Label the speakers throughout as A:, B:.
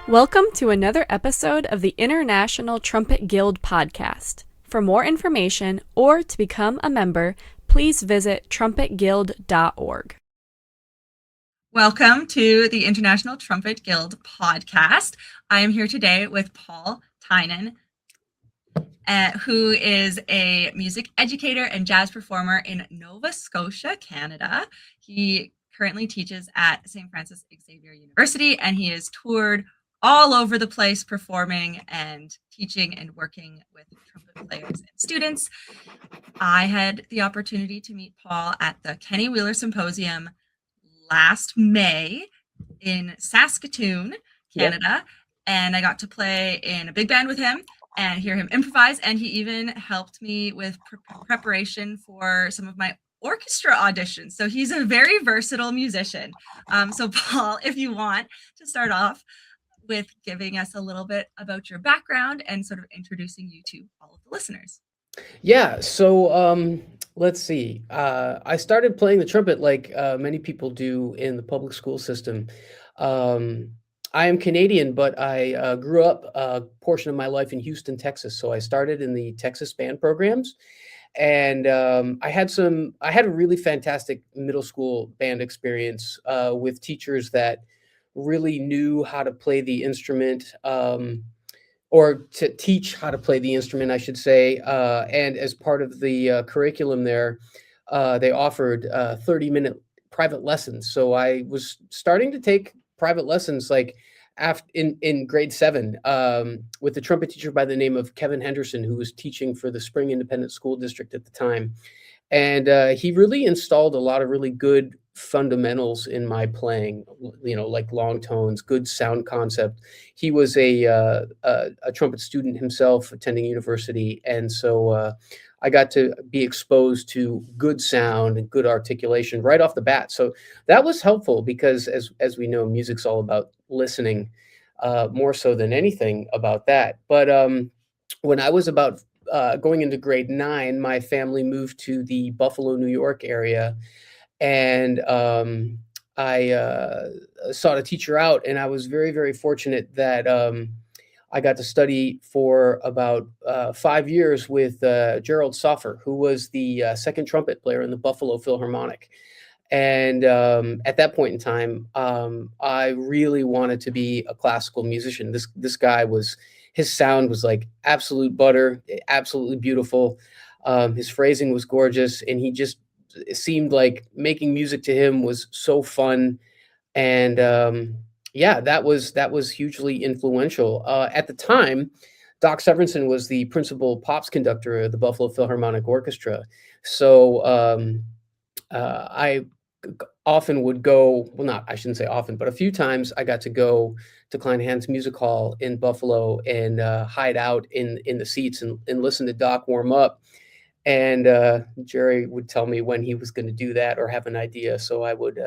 A: Welcome to another episode of the International Trumpet Guild podcast. For more information or to become a member, please visit trumpetguild.org.
B: Welcome to the International Trumpet Guild podcast. I am here today with Paul Tynan, who is a music educator and jazz performer in Nova Scotia, Canada. He currently teaches at St. Francis Xavier University, and he has toured all over the place performing and teaching and working with trumpet players and students. I had the opportunity to meet Paul at the Kenny Wheeler Symposium last May in Saskatoon, Canada, and I got to play in a big band with him and hear him improvise, and he even helped me with preparation for some of my orchestra auditions. So he's a very versatile musician. So Paul, if you want to start off with giving us a little bit about your background and sort of introducing you to all of the listeners.
C: Yeah, so let's see. I started playing the trumpet like many people do in the public school system. I am Canadian, but I grew up a portion of my life in Houston, Texas. So I started in the Texas band programs, and I had a really fantastic middle school band experience with teachers that really knew how to play the instrument. Or to teach how to play the instrument, I should say. And as part of the curriculum there, they offered 30-minute private lessons. So I was starting to take private lessons like in grade 7 with a trumpet teacher by the name of Kevin Henderson, who was teaching for the Spring Independent School District at the time. And he really installed a lot of really good fundamentals in my playing, like long tones, good sound concept. He was a trumpet student himself, attending university, and so I got to be exposed to good sound and good articulation right off the bat. So that was helpful because, as we know, music's all about listening, more so than anything about that. But when I was about going into grade 9, my family moved to the Buffalo, New York area. And I sought a teacher out, and I was very, very fortunate that I got to study for about 5 years with Gerald Soffer, who was the second trumpet player in the Buffalo Philharmonic. And at that point in time, I really wanted to be a classical musician. This guy his sound was like absolute butter, absolutely beautiful. His phrasing was gorgeous, and it seemed like making music to him was so fun. And that was hugely influential. At the time, Doc Severinsen was the principal pops conductor of the Buffalo Philharmonic Orchestra. So I often would go, well, not, I shouldn't say often, but a few times I got to go to Klein Hans Music Hall in Buffalo and hide out in the seats and listen to Doc warm up. And Jerry would tell me when he was going to do that or have an idea. So I would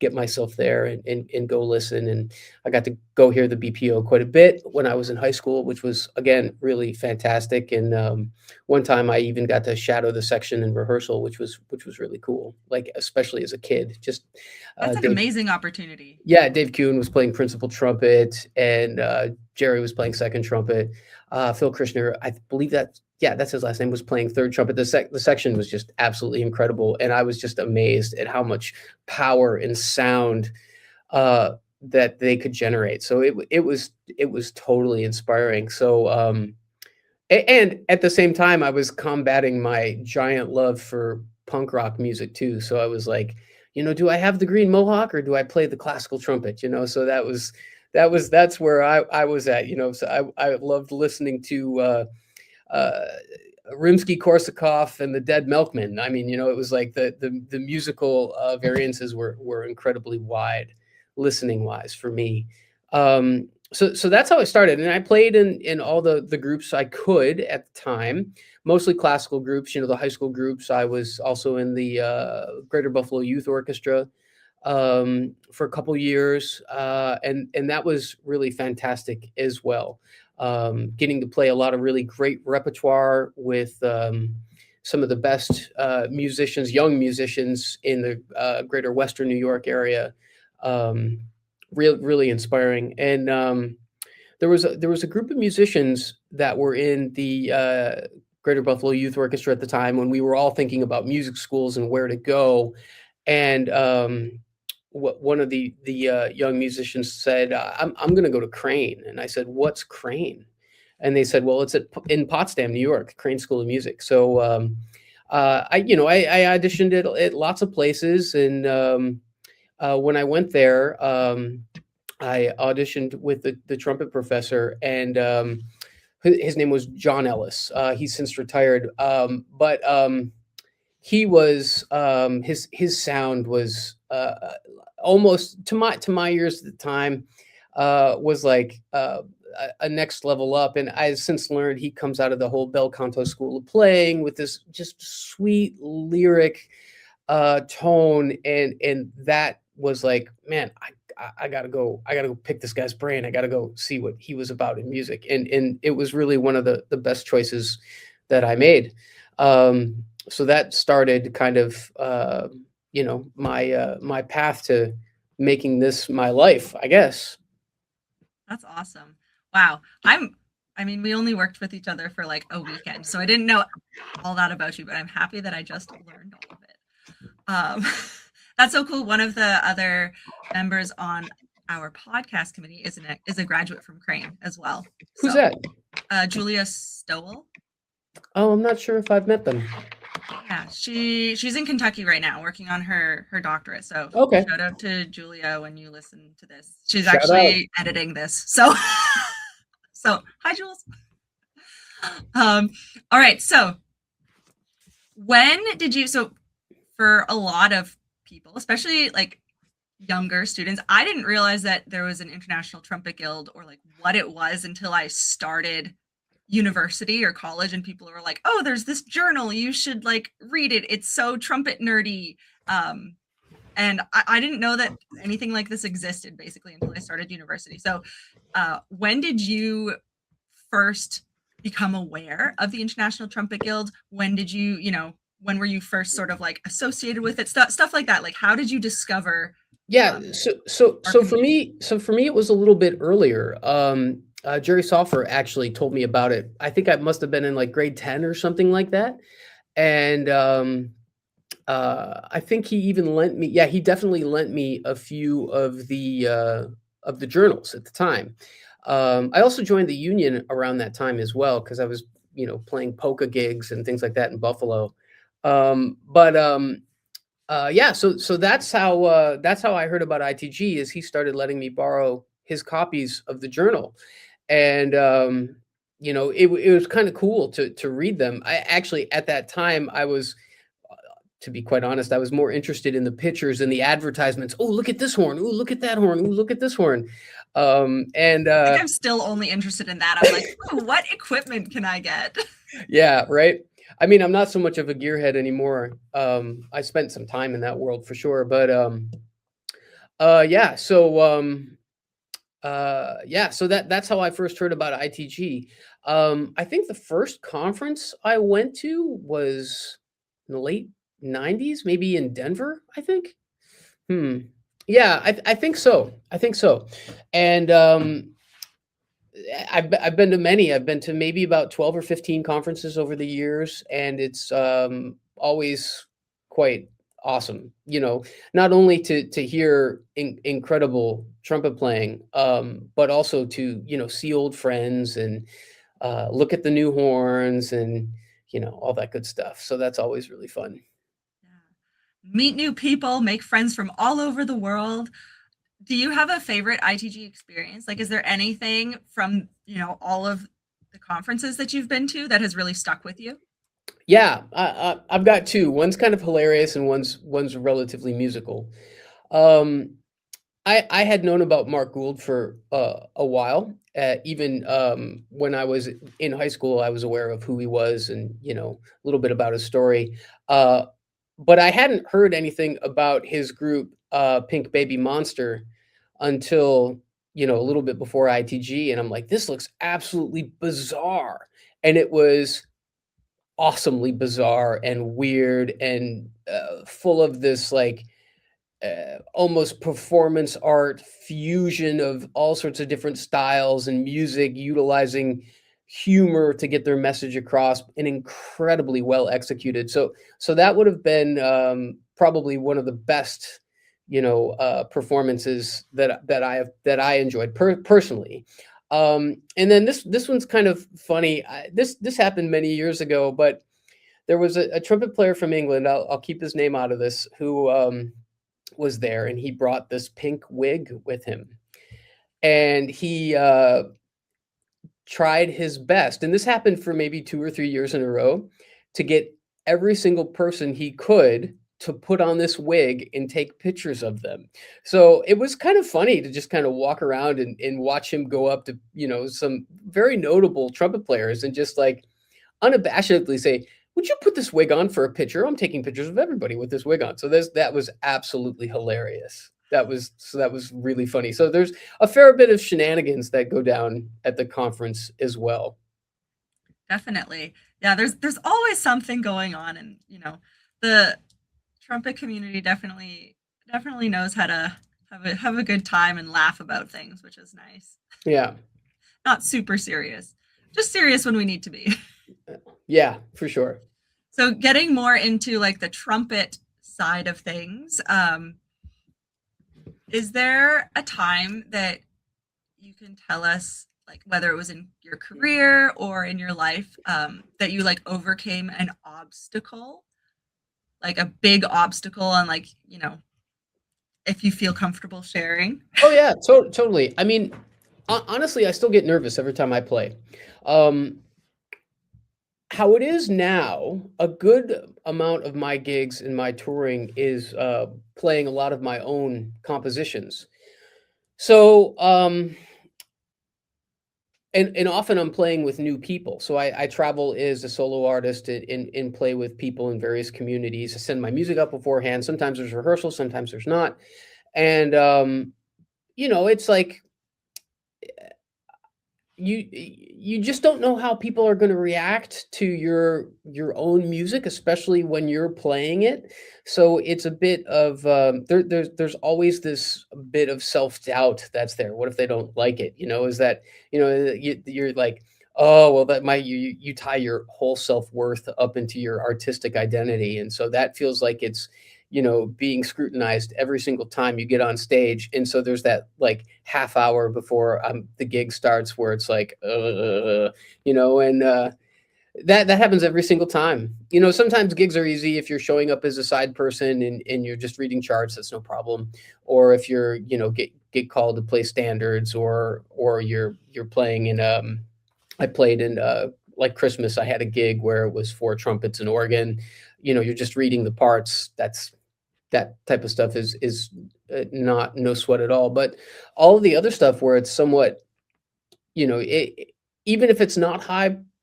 C: get myself there and go listen. And I got to go hear the BPO quite a bit when I was in high school, which was, again, really fantastic. And one time I even got to shadow the section in rehearsal, which was really cool, like especially as a kid.
B: That's an amazing opportunity.
C: Yeah, Dave Kuhn was playing principal trumpet, and Jerry was playing second trumpet. Phil Krishner, I believe that's his last name, was playing third trumpet. The section was just absolutely incredible, and I was just amazed at how much power and sound that they could generate. So it was totally inspiring. So and at the same time, I was combating my giant love for punk rock music too. So I was like, do I have the green mohawk or do I play the classical trumpet? So that's where I was at. So I loved listening to Rimsky-Korsakov and the Dead Milkmen. I mean, it was like the musical variances were incredibly wide, listening wise for me. So that's how I started, and I played in all the groups I could at the time, mostly classical groups. The high school groups. I was also in the Greater Buffalo Youth Orchestra for a couple years, and that was really fantastic as well. Getting to play a lot of really great repertoire with some of the best young musicians in the greater Western New York area. Really inspiring. And there was a group of musicians that were in the Greater Buffalo Youth Orchestra at the time when we were all thinking about music schools and where to go. And one of the young musicians said, I'm going to go to Crane." And I said, "What's Crane?" And they said, "Well, it's in Potsdam, New York, Crane School of Music." So I auditioned at lots of places, and when I went there, I auditioned with the trumpet professor, and his name was John Ellis. He's since retired, but he was his sound was almost to my ears at the time was like a next level up. And I've since learned he comes out of the whole bel canto school of playing with this just sweet lyric tone, and that was like, man, I gotta go pick this guy's brain. I gotta go see what he was about in music, and it was really one of the best choices that I made. So that started kind of my path to making this my life, I guess.
B: That's awesome. Wow. I mean, we only worked with each other for like a weekend, so I didn't know all that about you, but I'm happy that I just learned all of it. That's so cool. One of the other members on our podcast committee is a graduate from Crane as well.
C: Who's
B: So,
C: that?
B: Julia Stowell.
C: Oh, I'm not sure if I've met them.
B: Yeah, she's in Kentucky right now working on her doctorate. So
C: Okay.
B: shout out to Julia when you listen to this. She's
C: Shout
B: actually editing this. So so hi Jules. All right. So when did you for a lot of people, especially like younger students, I didn't realize that there was an International Trumpet Guild or like what it was until I started university or college, and people were like, "Oh, there's this journal, you should like read it. It's so trumpet nerdy." And I didn't know that anything like this existed basically until I started university. So, when did you first become aware of the International Trumpet Guild? When did when were you first sort of like associated with it? Stuff like that. Like, how did you discover?
C: Yeah. So
B: our
C: for me, it was a little bit earlier. Jerry Soffer actually told me about it. I think I must have been in like grade 10 or something like that. And I think he even lent me, yeah, he definitely lent me a few of the journals at the time. I also joined the union around that time as well, because I was, playing polka gigs and things like that in Buffalo. But yeah, so that's how I heard about ITG. Is he started letting me borrow his copies of the journal, and it was kind of cool to read them. I actually, at that time, I was, to be quite honest, I was more interested in the pictures and the advertisements. Oh, look at this horn! Oh, look at that horn! Oh, look at this horn! And
B: I think I'm still only interested in that. I'm like, "Ooh, what equipment can I get?"
C: yeah, right. I mean, I'm not so much of a gearhead anymore. I spent some time in that world for sure, but yeah. So that's how I first heard about ITG. I think the first conference I went to was in the late '90s, maybe in Denver, I think. Hmm. Yeah, I think so. I think so. And I've been to many. I've been to maybe about 12 or 15 conferences over the years, and it's always quite awesome. Not only to hear incredible trumpet playing, but also to see old friends and look at the new horns and all that good stuff. So that's always really fun.
B: Yeah. Meet new people, make friends from all over the world. Do you have a favorite ITG experience? Like, is there anything from, all of the conferences that you've been to that has really stuck with you?
C: Yeah, I've got two. One's kind of hilarious, and one's relatively musical. Um, I had known about Mark Gould for a while. Even when I was in high school, I was aware of who he was, and a little bit about his story. But I hadn't heard anything about his group, Pink Baby Monster, until a little bit before ITG, and I'm like, this looks absolutely bizarre, and it was awesomely bizarre and weird and full of this like almost performance art fusion of all sorts of different styles and music, utilizing humor to get their message across, and incredibly well executed. So that would have been probably one of the best, performances that I enjoyed personally. And then this one's kind of funny. This happened many years ago, but there was a trumpet player from England. I'll keep his name out of this, who was there, and he brought this pink wig with him, and he tried his best, and this happened for maybe 2 or 3 years in a row, to get every single person he could to put on this wig and take pictures of them. So it was kind of funny to just kind of walk around and watch him go up to, some very notable trumpet players and just like unabashedly say, "Would you put this wig on for a picture? I'm taking pictures of everybody with this wig on." So that was absolutely hilarious. That was really funny. So there's a fair bit of shenanigans that go down at the conference as well.
B: Definitely. Yeah, there's always something going on, and the trumpet community definitely knows how to have a good time and laugh about things, which is nice.
C: Yeah.
B: Not super serious. Just serious when we need to be.
C: Yeah, for sure.
B: So getting more into like the trumpet side of things, is there a time that you can tell us, like whether it was in your career or in your life, that you like overcame an obstacle, like a big obstacle, and like, if you feel comfortable sharing?
C: Oh yeah, totally. I mean, honestly, I still get nervous every time I play. How it is now, a good amount of my gigs and my touring is playing a lot of my own compositions. So, and often I'm playing with new people. So I travel as a solo artist and play with people in various communities. I send my music up beforehand. Sometimes there's rehearsal, sometimes there's not. And it's like you just don't know how people are going to react to your own music, especially when you're playing it. So it's a bit of there's always this bit of self-doubt that's there. What if they don't like it? Is that you're like, oh well, that might you tie your whole self-worth up into your artistic identity, and so that feels like it's being scrutinized every single time you get on stage. And so there's that like half hour before the gig starts where it's like, and that happens every single time. Sometimes gigs are easy if you're showing up as a side person and you're just reading charts, that's no problem. Or if you're, get called to play standards, or you're playing in, I played in like Christmas, I had a gig where it was 4 trumpets and organ. You're just reading the parts. That type of stuff is not no sweat at all. But all of the other stuff where it's somewhat, even if it's not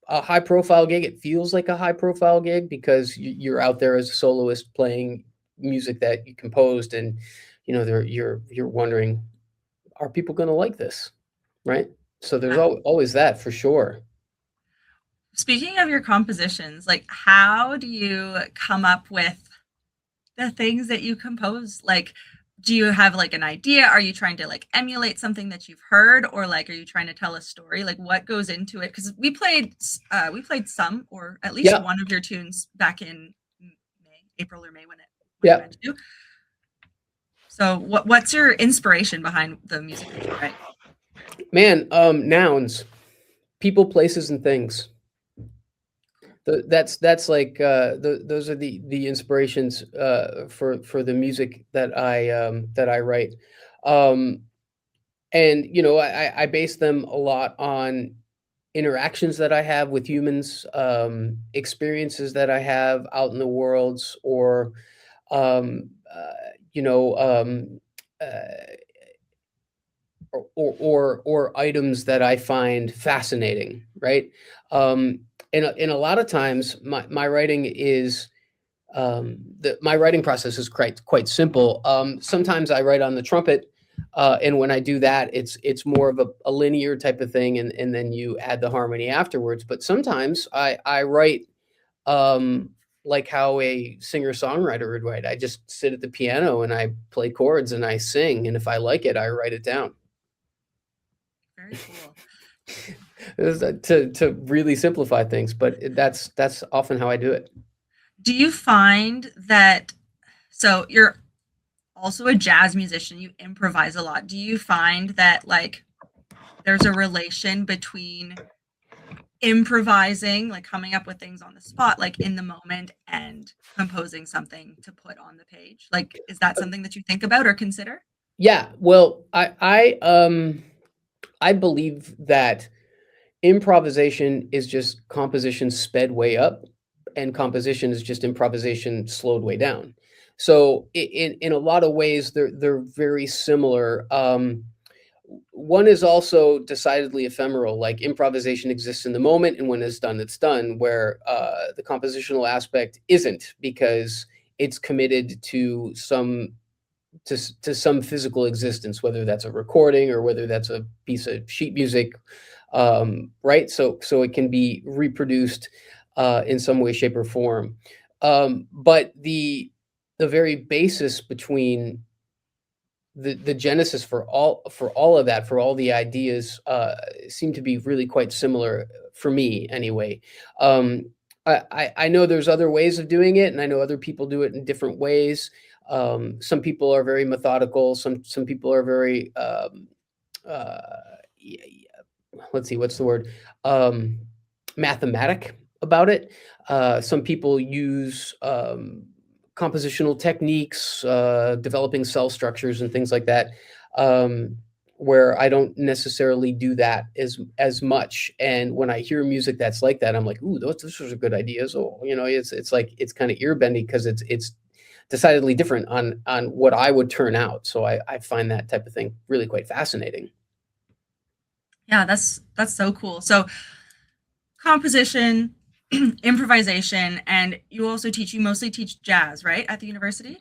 C: a high profile gig, it feels like a high profile gig because you're out there as a soloist playing music that you composed, and you're wondering, are people going to like this, right? So there's always that, for sure.
B: Speaking of your compositions, like how do you come up with the things that you compose? Like, do you have like an idea? Are you trying to like emulate something that you've heard, or like are you trying to tell a story? Like what goes into it? Because we played some, or at least one of your tunes back in April or May when it went to. So what's your inspiration behind the music that you write?
C: Man, nouns, people, places, and things. That's like those are the inspirations for the music that I write, and I base them a lot on interactions that I have with humans, experiences that I have out in the worlds, or um, uh, you know or items that I find fascinating, right? And a lot of times my writing is my writing process is quite simple. Sometimes I write on the trumpet, and when I do that, it's more of a linear type of thing, and then you add the harmony afterwards. But sometimes I write like how a singer-songwriter would write. I just sit at the piano and I play chords and I sing, and if I like it, I write it down.
B: Very cool.
C: To really simplify things, but that's often how I do it.
B: Do you find that, so you're also a jazz musician, you improvise a lot. Do you find that like there's a relation between improvising, like coming up with things on the spot, like in the moment, and composing something to put on the page? Like, is that something that you think about or consider?
C: Yeah, well, I believe that improvisation is just composition sped way up, and composition is just improvisation slowed way down. So in a lot of ways, they're very similar. One is also decidedly ephemeral. Like improvisation exists in the moment, and when it's done, it's done. Where the compositional aspect isn't, because it's committed to some physical existence, whether that's a recording or whether that's a piece of sheet music, right? So it can be reproduced in some way, shape, or form. But the very basis between the genesis for all of that, for all the ideas, seem to be really quite similar for me anyway. I know there's other ways of doing it, and I know other people do it in different ways. Some people are very methodical. Some people are very uh, let's see, what's the word? Mathematic about it. Some people use compositional techniques, developing cell structures and things like that, where I don't necessarily do that as much. And when I hear music that's like that, I'm like, ooh, those are good ideas. Oh, it's like it's kind of ear bending because it's decidedly different on what I would turn out. So I find that type of thing really quite fascinating.
B: Yeah, that's so cool. So composition, improvisation, and you mostly teach jazz, right, at the university?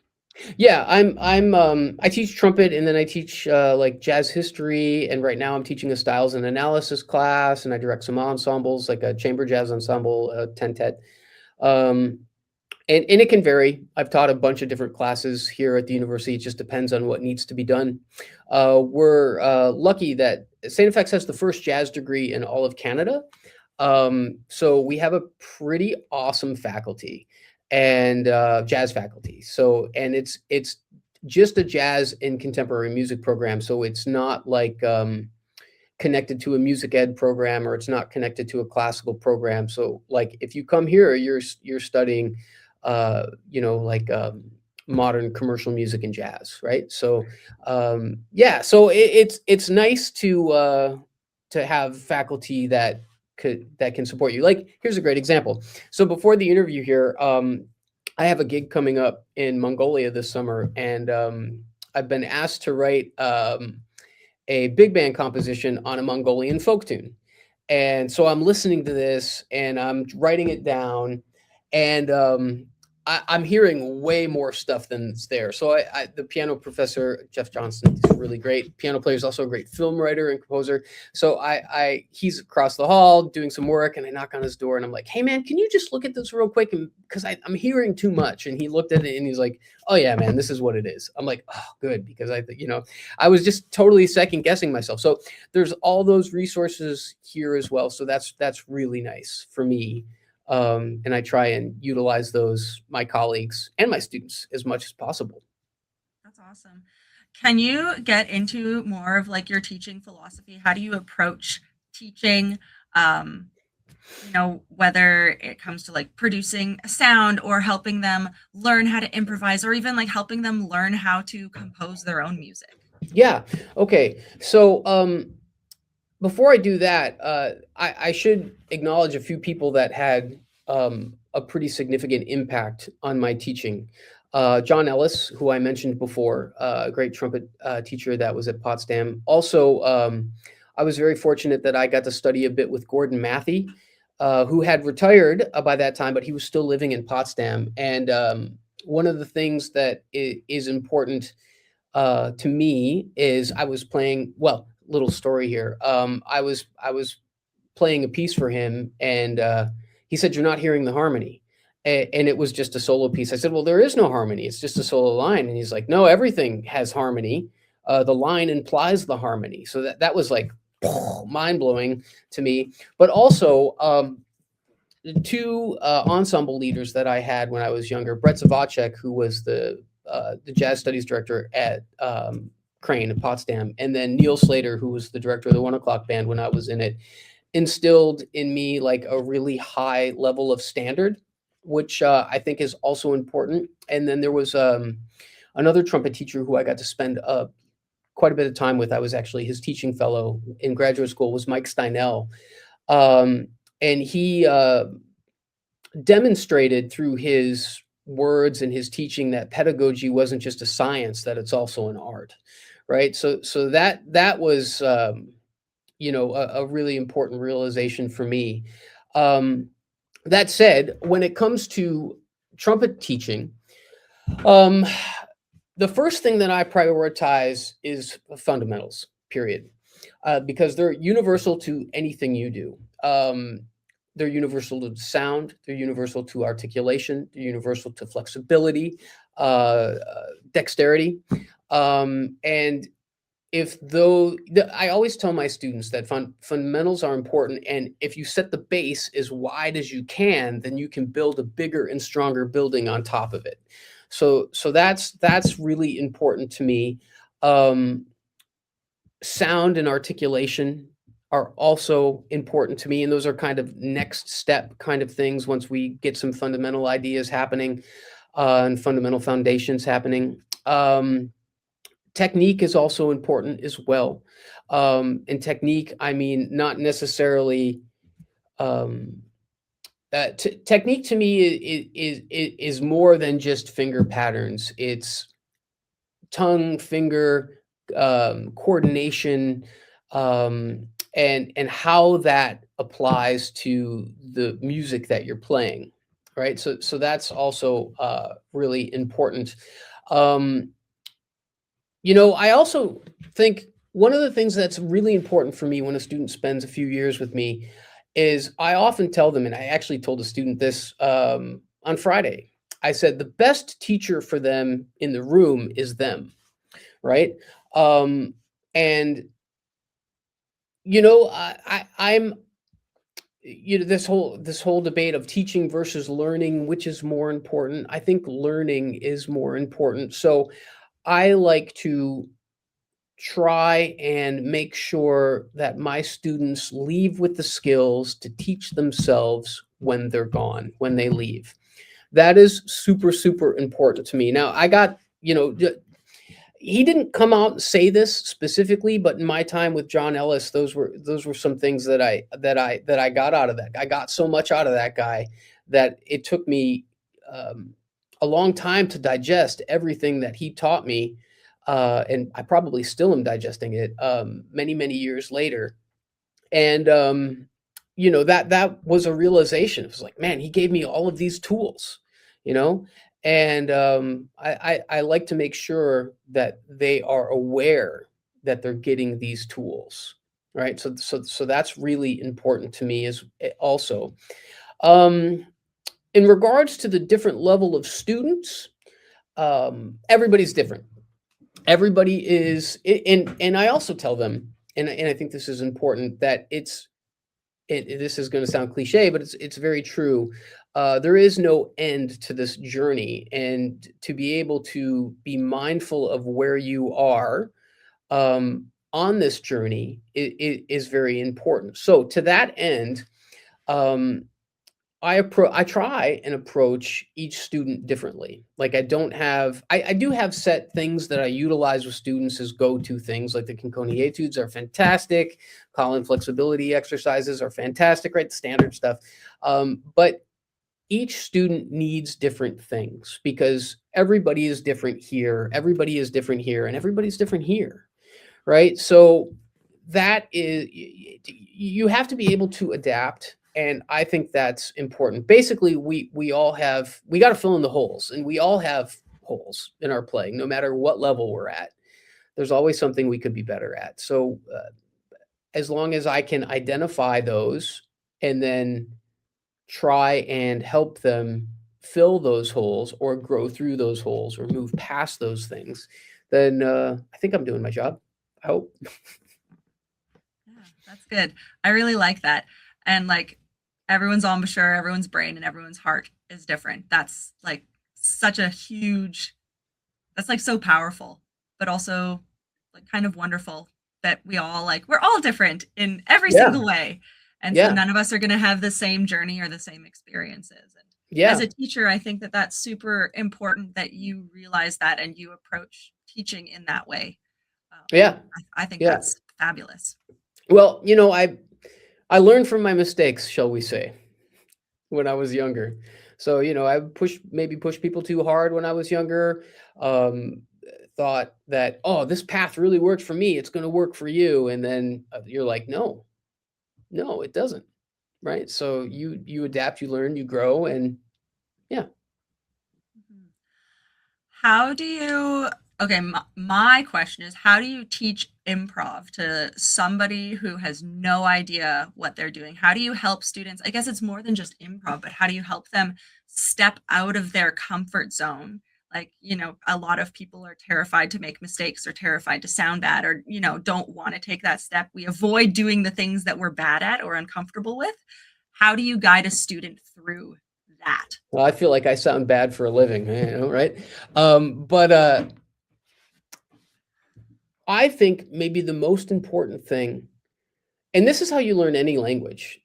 C: Yeah, I teach trumpet, and then I teach like jazz history, and right now I'm teaching a styles and analysis class, and I direct some ensembles like a chamber jazz ensemble, tentet. Um, and it can vary. I've taught a bunch of different classes here at the university. It just depends on what needs to be done. We're lucky that St. FX has the first jazz degree in all of Canada. So we have a pretty awesome faculty and jazz faculty. So, and it's just a jazz and contemporary music program. So it's not like connected to a music ed program, or it's not connected to a classical program. So like if you come here, you're studying like modern commercial music and jazz, right? So yeah, so it's nice to have faculty that can support you. Like here's a great example. So before the interview here, I have a gig coming up in Mongolia this summer, and I've been asked to write a big band composition on a Mongolian folk tune. And so I'm listening to this and I'm writing it down, and I'm hearing way more stuff than's there. So the piano professor, Jeff Johnson, is really great. Piano player is also a great film writer and composer. So he's across the hall doing some work, and I knock on his door and I'm like, hey man, can you just look at this real quick? And because I'm hearing too much. And he looked at it and he's like, oh yeah, man, this is what it is. I'm like, oh, good. Because I was just totally second guessing myself. So there's all those resources here as well. So that's really nice for me. And I try and utilize those, my colleagues and my students, as much as possible.
B: That's awesome. Can you get into more of like your teaching philosophy? How do you approach teaching? Whether it comes to like producing a sound or helping them learn how to improvise, or even like helping them learn how to compose their own music.
C: Yeah. Okay. So before I do that, I should acknowledge a few people that had a pretty significant impact on my teaching. John Ellis, who I mentioned before, a great trumpet teacher that was at Potsdam. Also, I was very fortunate that I got to study a bit with Gordon Matthey, who had retired by that time, but he was still living in Potsdam. And one of the things that is important to me is I was playing, well, little story here. I was playing a piece for him, and he said, "You're not hearing the harmony." and it was just a solo piece. I said, well, there is no harmony. It's just a solo line. And he's like, no, everything has harmony. The line implies the harmony. So that was like mind blowing to me. But also, the two ensemble leaders that I had when I was younger, Brett Zavacek, who was the jazz studies director at Crane in Potsdam, and then Neil Slater, who was the director of the 1 O'Clock Band when I was in it, instilled in me like a really high level of standard, which I think is also important. And then there was another trumpet teacher who I got to spend quite a bit of time with. I was actually his teaching fellow in graduate school, was Mike Steinell. And he demonstrated through his words and his teaching that pedagogy wasn't just a science, that it's also an art, right? So that was a really important realization for me. That said, when it comes to trumpet teaching, the first thing that I prioritize is fundamentals, period, because they're universal to anything you do. They're universal to sound, they're universal to articulation, they're universal to flexibility, dexterity. And I always tell my students that fundamentals are important. And if you set the base as wide as you can, then you can build a bigger and stronger building on top of it. So that's really important to me. Sound and articulation are also important to me. And those are kind of next step kind of things once we get some fundamental ideas happening and fundamental foundations happening. Technique is also important as well. And technique, I mean, not necessarily. Technique to me is more than just finger patterns. It's tongue, finger, coordination, and how that applies to the music that you're playing, right? So that's also really important. I also think one of the things that's really important for me when a student spends a few years with me is I often tell them, and I actually told a student this on Friday, I said, the best teacher for them in the room is them, right? And, I'm, this whole debate of teaching versus learning, which is more important. I think learning is more important. So I like to try and make sure that my students leave with the skills to teach themselves when they're gone, when they leave. That is super, super important to me. Now, I got, he didn't come out and say this specifically, but in my time with John Ellis, those were some things that I got out of that. I got so much out of that guy that it took me a long time to digest everything that he taught me. And I probably still am digesting it many, many years later. And, that was a realization. It was like, man, he gave me all of these tools, and I like to make sure that they are aware that they're getting these tools, right? So that's really important to me as also. In regards to the different level of students, everybody's different. Everybody is, and I also tell them, and I think this is important, that this is going to sound cliche, but it's very true. There is no end to this journey, and to be able to be mindful of where you are on this journey is very important. So to that end, I try and approach each student differently. Like I do have set things that I utilize with students as go-to things, like the Conconi etudes are fantastic. Colin flexibility exercises are fantastic, right? The standard stuff. But each student needs different things because everybody is different here. Everybody is different here, and everybody's different here, right? So that is, you have to be able to adapt. And I think that's important. Basically, we got to fill in the holes, and we all have holes in our playing, no matter what level we're at. There's always something we could be better at. So as long as I can identify those and then try and help them fill those holes or grow through those holes or move past those things, then I think I'm doing my job. I hope.
B: Yeah, that's good. I really like that. And like everyone's embouchure, everyone's brain, and everyone's heart is different. That's like such a huge, that's like so powerful, but also like kind of wonderful that we're all different in every
C: Yeah.
B: single way. And so
C: Yeah.
B: none of us are going to have the same journey or the same experiences. And as
C: Yeah.
B: a teacher, I think that that's super important that you realize that and you approach teaching in that way.
C: Yeah.
B: I think
C: Yeah.
B: that's fabulous.
C: Well, I learned from my mistakes, shall we say, when I was younger. So, I maybe push people too hard when I was younger. Um, Thought that, oh, this path really worked for me. It's going to work for you. And then you're like, no, it doesn't. Right. So you adapt, you learn, you grow. And yeah.
B: Mhm. How do you, okay, my question is, how do you teach improv to somebody who has no idea what they're doing? How do you help students? I guess it's more than just improv, but how do you help them step out of their comfort zone? Like, a lot of people are terrified to make mistakes or terrified to sound bad or, don't want to take that step. We avoid doing the things that we're bad at or uncomfortable with. How do you guide a student through that?
C: Well, I feel like I sound bad for a living, right? But I think maybe the most important thing, and this is how you learn any language,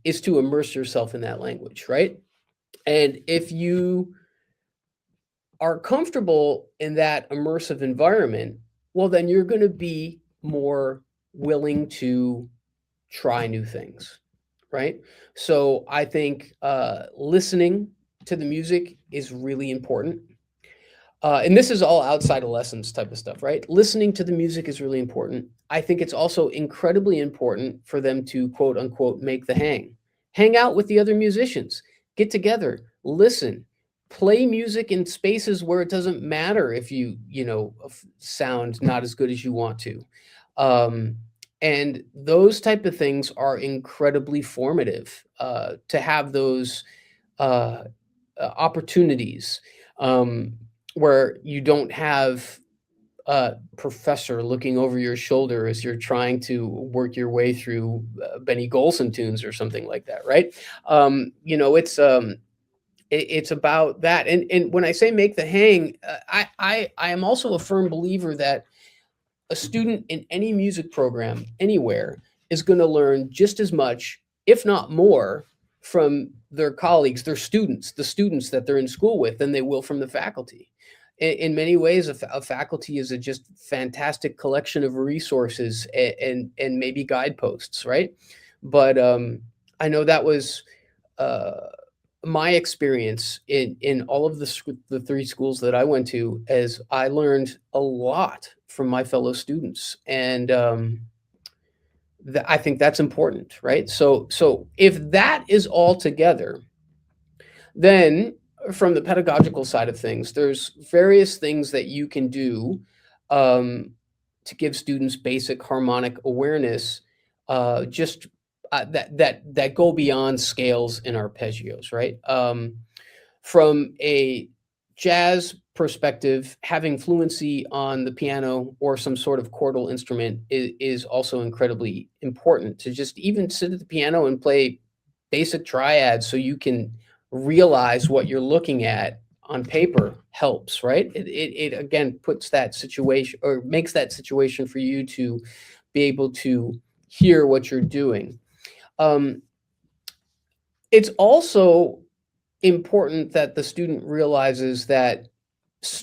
C: is to immerse yourself in that language, right? And if you are comfortable in that immersive environment, well, then you're going to be more willing to try new things, right? So I think listening to the music is really important. And this is all outside of lessons type of stuff, right? Listening to the music is really important. I think it's also incredibly important for them to quote unquote make the hang out with the other musicians, get together, listen, play music in spaces where it doesn't matter if sound not as good as you want to. Um, and those type of things are incredibly formative to have those uh, opportunities. Where you don't have a professor looking over your shoulder as you're trying to work your way through Benny Golson tunes or something like that, right? It's about that. And when I say make the hang, I am also a firm believer that a student in any music program anywhere is going to learn just as much, if not more, from their colleagues, their students, the students that they're in school with, than they will from the faculty. In many ways, a faculty is a just fantastic collection of resources and maybe guideposts, right? But I know that was uh, my experience in all of the three schools that I went to, as I learned a lot from my fellow students, and I think that's important, right? So if that is all together, then from the pedagogical side of things, there's various things that you can do um, to give students basic harmonic awareness, just that go beyond scales and arpeggios, right? From a jazz perspective, having fluency on the piano or some sort of chordal instrument is also incredibly important. To just even sit at the piano and play basic triads so you can realize what you're looking at on paper helps, right? It again puts that situation, or makes that situation for you to be able to hear what you're doing. It's also important that the student realizes that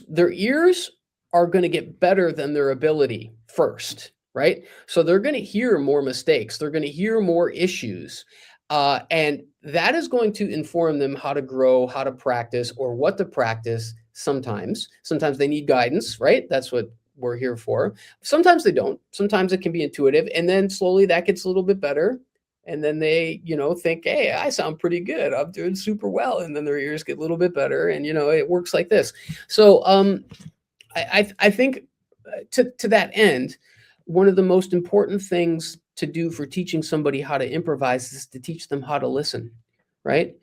C: their ears are going to get better than their ability first, right? So they're going to hear more mistakes, they're going to hear more issues, and that is going to inform them how to grow, how to practice, or what to practice. Sometimes they need guidance, right? That's what we're here for. Sometimes they don't. Sometimes it can be intuitive, and then slowly that gets a little bit better, and then they think, hey, I sound pretty good, I'm doing super well, and then their ears get a little bit better, and it works like this. So I think to that end, one of the most important things to do for teaching somebody how to improvise is to teach them how to listen, right?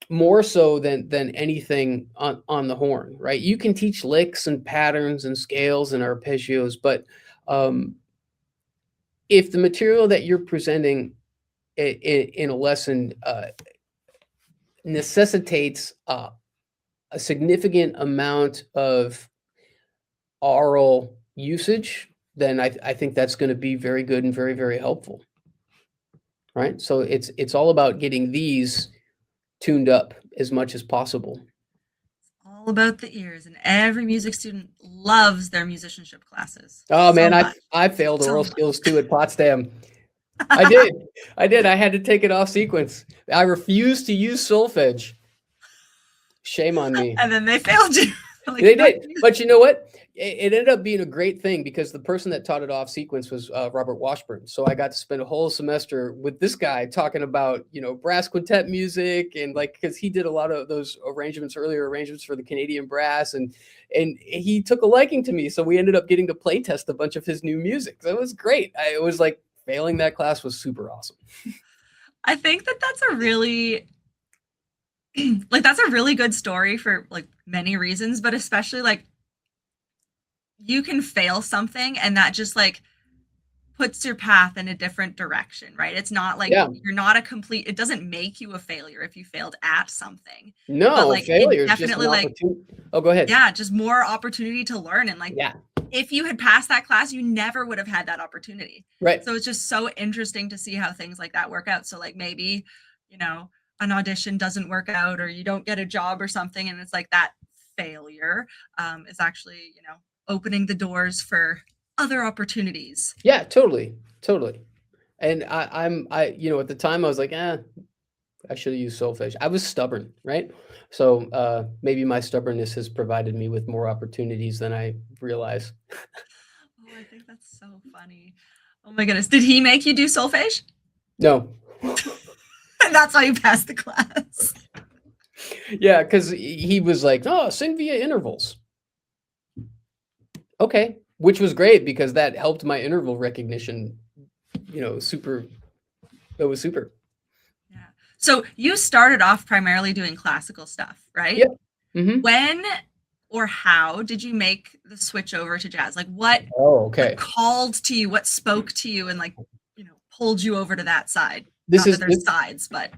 C: more so than anything on the horn, right? You can teach licks and patterns and scales and arpeggios, but um, if the material that you're presenting in a lesson necessitates a significant amount of oral usage, then I think that's going to be very good and very, very helpful, right? So it's all about getting these tuned up as much as possible.
B: All about the ears, and every music student loves their musicianship classes
C: Oh
B: so
C: man,
B: much.
C: I failed
B: So
C: oral
B: much.
C: skills too at Potsdam. I did. I did. I had to take it off sequence. I refused to use solfege. Shame on me.
B: And then they failed you. Like,
C: They
B: you're not
C: did. But you know what? It ended up being a great thing because the person that taught it off sequence was Robert Washburn. So I got to spend a whole semester with this guy talking about, brass quintet music and like, because he did a lot of those earlier arrangements for the Canadian brass, and he took a liking to me. So we ended up getting to play test a bunch of his new music. So it was great. It was like failing that class was super awesome.
B: I think that that's a really like that's a really good story for like many reasons, but especially like you can fail something and that just like puts your path in a different direction, right? It's not like
C: Yeah.
B: you're not a complete, it doesn't make you a failure if you failed at something. But
C: No,
B: like it
C: failure is just
B: definitely
C: an
B: like,
C: opportunity. Oh, go ahead.
B: yeah, just more opportunity to learn. And like
C: Yeah.
B: if you had passed that class, you never would have had that opportunity.
C: Right.
B: So it's just so interesting to see how things like that work out. So like maybe, an audition doesn't work out or you don't get a job or something. And it's like that failure is actually, opening the doors for other opportunities.
C: Yeah, totally. Totally. And at the time I was like, I should have used solfege. I was stubborn, right? So maybe my stubbornness has provided me with more opportunities than I realize.
B: Oh, I think that's so funny. Oh my goodness. Did he make you do solfege?
C: No.
B: And that's why you passed the class.
C: Yeah, because he was like, oh, sing via intervals. Okay. Which was great because that helped my interval recognition, super. It was super.
B: Yeah. So you started off primarily doing classical stuff, right?
C: Yep. Mm-hmm.
B: When or how did you make the switch over to jazz? Like what
C: Okay.
B: called to you, what spoke to you and like, pulled you over to that side?
C: Not
B: that there's sides, but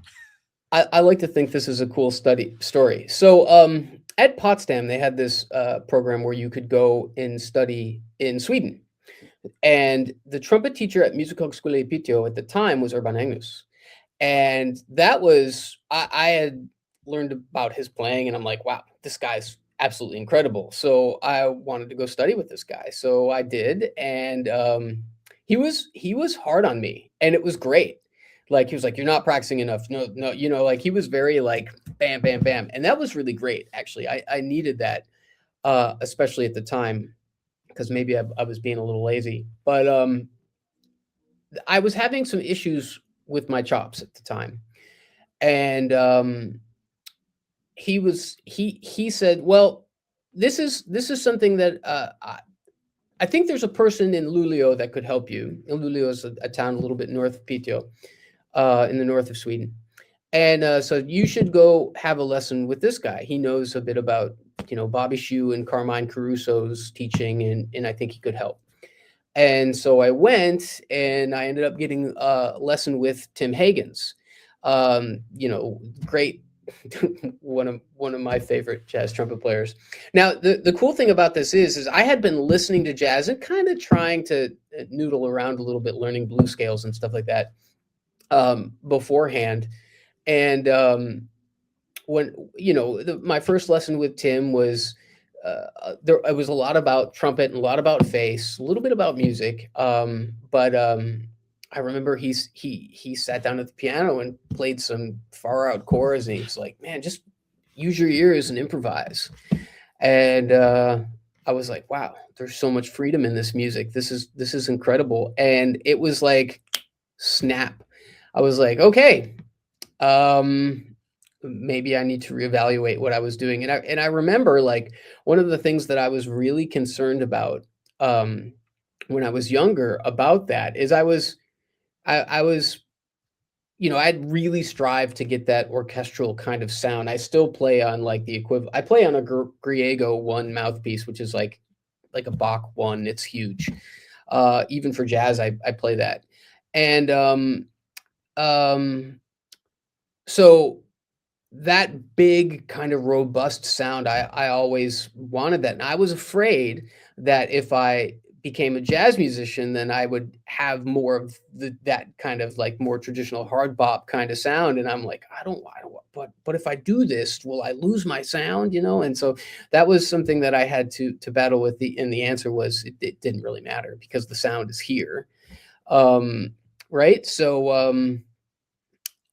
C: I like to think this is a cool story. So at Potsdam, they had this program where you could go and study in Sweden. And the trumpet teacher at Musikhögskolan i Piteå at the time was Urban Engus. And that was, I had learned about his playing and I'm like, wow, this guy's absolutely incredible. So I wanted to go study with this guy. So I did. And he was hard on me and it was great. Like he was like, you're not practicing enough. No, like he was very like bam, bam, bam. And that was really great. Actually, I needed that, especially at the time, because maybe I was being a little lazy, but I was having some issues with my chops at the time. And he said, well, this is something that I think there's a person in Luleå that could help you. Luleå is a town a little bit north of Piteå, in the north of Sweden. And so you should go have a lesson with this guy. He knows a bit about, Bobby Shu and Carmine Caruso's teaching, and I think he could help. And so I went and I ended up getting a lesson with Tim Hagens. Great, one of my favorite jazz trumpet players. Now, the cool thing about this is I had been listening to jazz and kind of trying to noodle around a little bit, learning blues scales and stuff like that beforehand. And when my first lesson with Tim was it was a lot about trumpet and a lot about face, a little bit about music. But I remember he sat down at the piano and played some far out chords, and he was like, "Man, just use your ears and improvise." And I was like, "Wow, there's so much freedom in this music. This is incredible." And it was like, snap. I was like, "Okay, maybe I need to reevaluate what I was doing." And I remember like one of the things that I was really concerned about when I was younger about that is I was I'd really strive to get that orchestral kind of sound. I still play on like the equivalent. I play on a Griego one mouthpiece, which is like a Bach one. It's huge. Even for jazz, I play that. And um, so that big kind of robust sound, I always wanted that. And I was afraid that if I became a jazz musician, then I would have more of that kind of like more traditional hard bop kind of sound. And I'm like, I don't, but if I do this, will I lose my sound? And so that was something that I had to battle with. And the answer was it didn't really matter because the sound is here. Right. So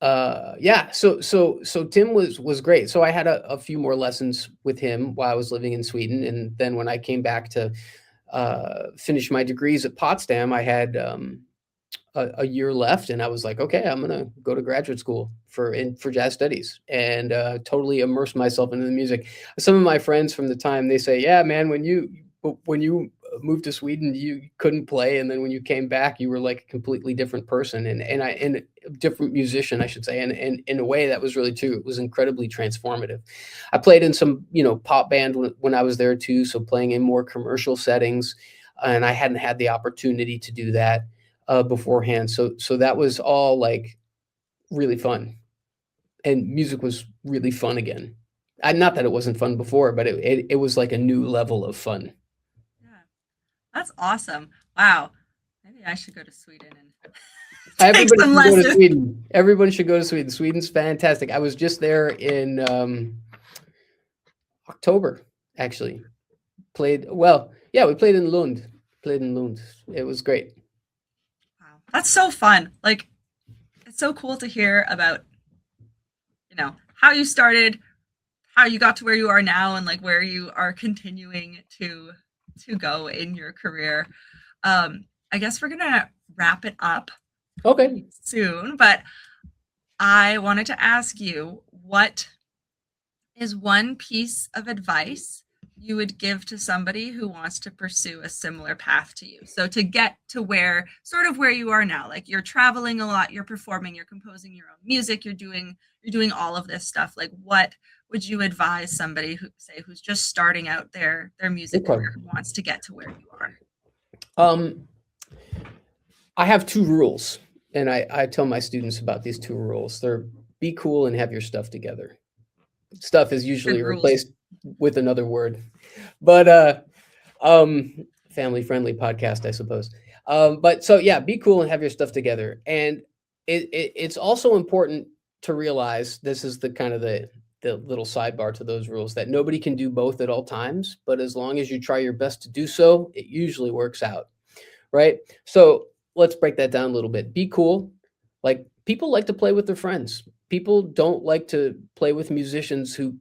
C: Tim was great. So I had a few more lessons with him while I was living in Sweden, and then when I came back to finish my degrees at Potsdam, I had a year left, and I was like, okay, I'm gonna go to graduate school for jazz studies and totally immerse myself into the music. Some of my friends from the time, they say, yeah, man, when you moved to Sweden, you couldn't play, and then when you came back, you were like a completely different person, and a different musician, I should say, and in a way that was really true. It was incredibly transformative. I played in some pop band when I was there too, so playing in more commercial settings, and I hadn't had the opportunity to do that beforehand. So that was all like really fun, and music was really fun again. Not that it wasn't fun before, but it was like a new level of fun.
B: That's awesome. Wow. Maybe I should go to Sweden and take
C: Everybody
B: some
C: should go to
B: lessons.
C: Sweden. Everyone should go to Sweden. Sweden's fantastic. I was just there in October, actually. We played in Lund. It was great.
B: Wow. That's so fun. Like, it's so cool to hear about, how you started, how you got to where you are now, and like where you are continuing to go in your career. I guess we're gonna wrap it up
C: Okay.
B: soon, but I wanted to ask you, what is one piece of advice you would give to somebody who wants to pursue a similar path to you? So to get to where you are now, like you're traveling a lot, you're performing, you're composing your own music, you're doing all of this stuff. Like, what would you advise somebody who's just starting out their music career, who wants to get to where you are?
C: I have two rules, and I tell my students about these two rules. They're be cool and have your stuff together. Stuff is usually replaced with another word, but family friendly podcast, I suppose. But so yeah, be cool and have your stuff together. And it's also important to realize, this is the kind of the little sidebar to those rules, that nobody can do both at all times, but as long as you try your best to do so, it usually works out. Right? So let's break that down a little bit. Be cool. Like, people like to play with their friends. People don't like to play with musicians who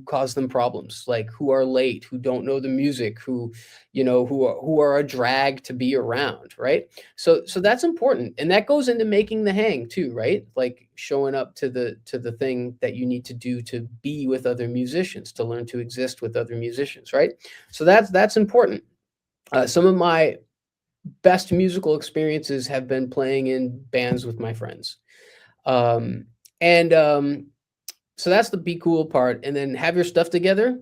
C: cause them problems, like who are late, who don't know the music, who are a drag to be around, right? So that's important, and that goes into making the hang too, right? Like showing up to the thing that you need to do to be with other musicians, to learn to exist with other musicians, right? So that's important. Some of my best musical experiences have been playing in bands with my friends. And so that's the be cool part. And then have your stuff together,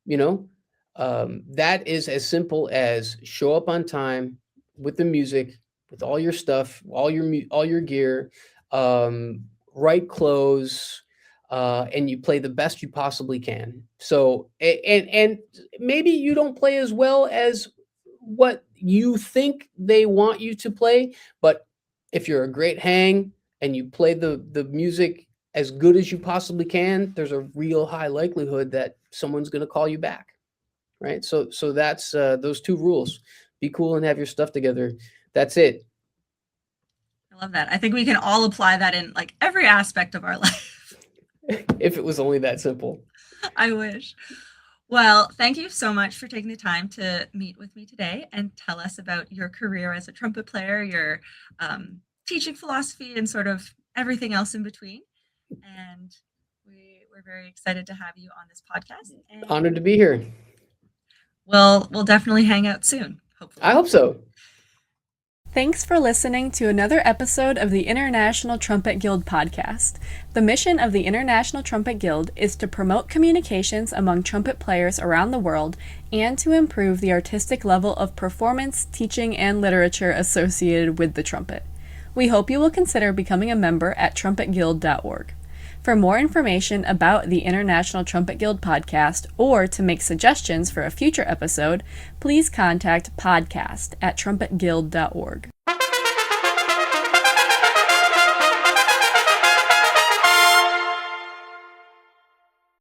C: that is as simple as show up on time with the music, with all your stuff, all your gear, right clothes, and you play the best you possibly can. So, and maybe you don't play as well as what you think they want you to play, but if you're a great hang and you play the music as good as you possibly can, there's a real high likelihood that someone's going to call you back, right? So that's those two rules: be cool and have your stuff together. That's it.
B: I love that. I think we can all apply that in like every aspect of our life.
C: If it was only that simple.
B: I wish. Well, thank you so much for taking the time to meet with me today and tell us about your career as a trumpet player, your teaching philosophy, and sort of everything else in between. And we're very excited to have you on this podcast. And
C: honored to be here.
B: We'll definitely hang out soon, hopefully.
C: I hope so.
A: Thanks for listening to another episode of the International Trumpet Guild podcast. The mission of the International Trumpet Guild is to promote communications among trumpet players around the world and to improve the artistic level of performance, teaching, and literature associated with the trumpet. We hope you will consider becoming a member at trumpetguild.org. For more information about the International Trumpet Guild podcast or to make suggestions for a future episode, please contact podcast@trumpetguild.org.